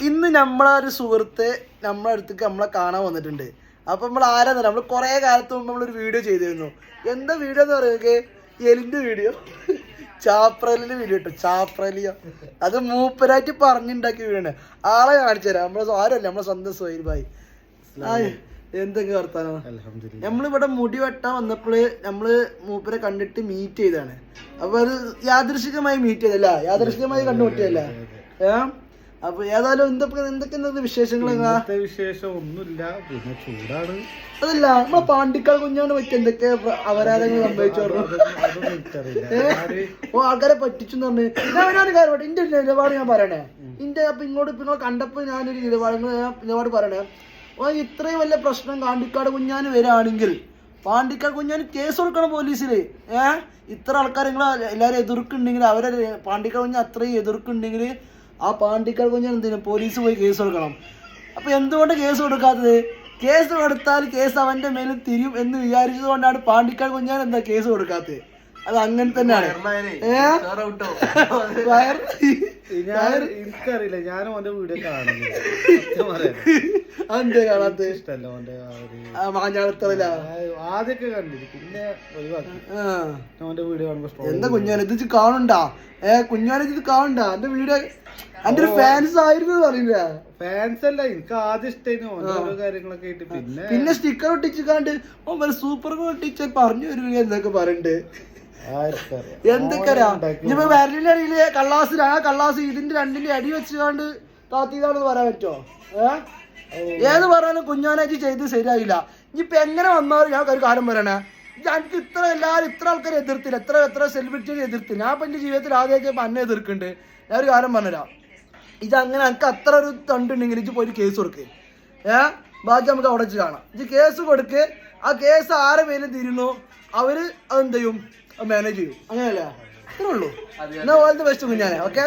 ഇന്ന് നമ്മളൊരു സുഹൃത്ത് നമ്മളെ അടുത്തേക്ക് നമ്മളെ കാണാൻ വന്നിട്ടുണ്ട്. അപ്പൊ നമ്മൾ ആരാന്ന് നമ്മൾ കുറെ കാലത്ത് മുമ്പ് നമ്മളൊരു വീഡിയോ ചെയ്തിരുന്നു. എന്താ വീഡിയോ എന്ന് പറയുന്നത്? എലിന്റെ വീഡിയോ, ചാപ്രലിന്റെ വീഡിയോ കേട്ടോ. ചാപ്രലിയോ അത് മൂപ്പരായിട്ട് പറഞ്ഞുണ്ടാക്കിയ വീഡിയോ ആണ്. ആളെ കാണിച്ചു തരാം. നമ്മളെ ആരല്ല, നമ്മളെ സ്വന്തം സോയിൽ ഭായി. എന്തൊക്കെ വർത്താനോ? നമ്മളിവിടെ മുടി വെട്ടാൻ വന്നപ്പോൾ നമ്മള് മൂപ്പരെ കണ്ടിട്ട് മീറ്റ് ചെയ്താണ്. അപ്പൊ അത് യാദൃശികമായി മീറ്റ് ചെയ്തല്ല, യാദൃശികമായി കണ്ടുമുട്ടിയല്ല. അപ്പൊ ഏതായാലും എന്തൊക്കെ വിശേഷങ്ങൾ? വിശേഷം ഒന്നുമില്ല, പിന്നെ ചൂടാണ്. അതല്ല, നമ്മളെ പാണ്ടിക്കാട് കുഞ്ഞാണ് പറ്റി എന്തൊക്കെ അപരാധങ്ങൾ സംഭവിച്ചോ? ആൾക്കാരെ പറ്റിച്ചു പറഞ്ഞു. ഞാനൊരു കാര്യം ഇന്റെ നിലപാട് ഞാൻ പറയണേ. അപ്പൊ ഇങ്ങോട്ട് ഇപ്പൊ കണ്ടപ്പോ ഞാനൊരു നിലപാട് പറയണേ. ഇത്രയും വലിയ പ്രശ്നം പാണ്ടിക്കാട് കുഞ്ഞാന് വരികയാണെങ്കിൽ പാണ്ടിക്കാട് കുഞ്ഞാന് കേസ് കൊടുക്കണം പോലീസില്. ഇത്ര ആൾക്കാർ നിങ്ങൾ എല്ലാവരും എതിർക്കുന്നുണ്ടെങ്കിൽ, അവരെ പാണ്ടിക്കാട് കുഞ്ഞാൻ അത്രയും എതിർക്കുന്നുണ്ടെങ്കിൽ ആ പാണ്ടിക്കാട് കുഞ്ഞാൻ എന്തിനാ പോലീസ് പോയി കേസ് കൊടുക്കണം. അപ്പൊ എന്തുകൊണ്ട് കേസ് കൊടുക്കാത്തത്? കേസ് കൊടുത്താൽ കേസ് അവന്റെ മേലും തിരിയും എന്ന് വിചാരിച്ചത് കൊണ്ടാണ് പാണ്ടിക്കാട് കുഞ്ഞാൻ എന്താ കേസ് കൊടുക്കാത്തത്. അത് അങ്ങനെ തന്നെയാണ്. എനിക്കറിയില്ല, ഞാനും ഓന്റെ വീഡിയോ കാണുന്നില്ല. അതെന്താ കാണാത്ത? ഇഷ്ടല്ല ഓന്റെ മാഞ്ഞാളത്തല്ല. ആദ്യമൊക്കെ കണ്ടില്ല, പിന്നെ ഒഴിവാക്കി. ഓന്റെ വീഡിയോ കാണുമ്പോ എന്താ കുഞ്ഞാൻ ഇത് കാണണ്ടാ? കുഞ്ഞാനെ ഇത് കാണണ്ടാ? എന്റെ വീഡിയോ എന്റെ ഒരു ഫാൻസ് ആയിരുന്നു പറയില്ല. ഫാൻസ് അല്ല, എനിക്ക് ആദ്യം ഇഷ്ടമായിരുന്നു ഓരോ കാര്യങ്ങളൊക്കെ ആയിട്ട്. പിന്നെ സ്റ്റിക്കർ ഒട്ടിച്ചിക്കാണ്ട് സൂപ്പർ ടീച്ചർ പറഞ്ഞു വരും എന്നൊക്കെ പറയണ്ട്. എന്തൊക്കെ അറിയാം. ഇനിയിപ്പോ വിരലിന്റെ അടിയില് കള്ളാസ് ഇതിന്റെ രണ്ടിന്റെ അടി വെച്ചുകൊണ്ട് താത്തിയതാണെന്ന് പറയാൻ പറ്റുമോ? ഏത് പറയാനും കുഞ്ഞാനായിട്ട് ചെയ്ത് ശരിയായില്ല. ഇനിയിപ്പോ എങ്ങനെ വന്നാലും ഞാൻ ഒരു കാര്യം പറയണേ, എനിക്ക് ഇത്ര ആൾക്കാർ എതിർത്തില്ല, എത്ര സെലിബ്രിറ്റിയെ എതിർത്തില്ല. ഞാൻ ഇപ്പൊ എന്റെ ജീവിതത്തിൽ ആദ്യമായിട്ട് അന്നെ എതിർക്കുന്നുണ്ട്. ഞാൻ ഒരു കാര്യം പറഞ്ഞുതരാം. ഇതങ്ങനെ എനിക്ക് അത്ര ഒരു തണ്ടുണ്ടെങ്കിൽ ഇത് പോയിട്ട് കേസ് കൊടുക്ക്. ബാക്കി നമുക്ക് അവിടെ വെച്ച് കാണാം. ഇത് കേസ് കൊടുക്ക്. ആ കേസ് ആരെ പേരും തിരുന്നു അവര് അതെന്ത് ചെയ്യും? മാനേജ് ചെയ്യും. അങ്ങനെയല്ലേ? ഇത്രേ ഉള്ളൂ. എന്നാ ഓൾ ദി ബെസ്റ്റ് കുഞ്ഞാനെ. ഓക്കെ.